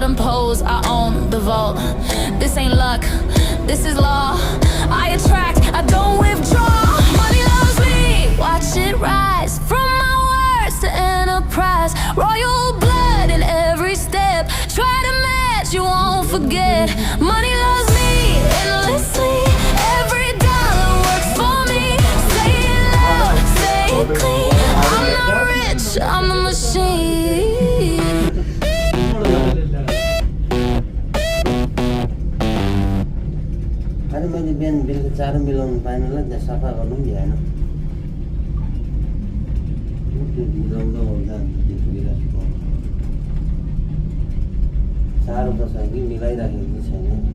let them pose. I own the vault. This ain't luck, this is law. I attract, I don't withdraw. Money loves me, watch it rise. From my words to enterprise. Royal blood in every step. Try to match, you won't forget. Money loves me endlessly. Every dollar works for me. Say it loud, say it clean. I'm not rich, I'm the machine. अरे मैले बिहान बेलुका चारो मिलाउनु पाएनलाई त्यहाँ सफा गर्नु पनि भ्याएन त्यो मिलाउँदा ओर्दा चारो त छ कि मिलाइराखेको छैन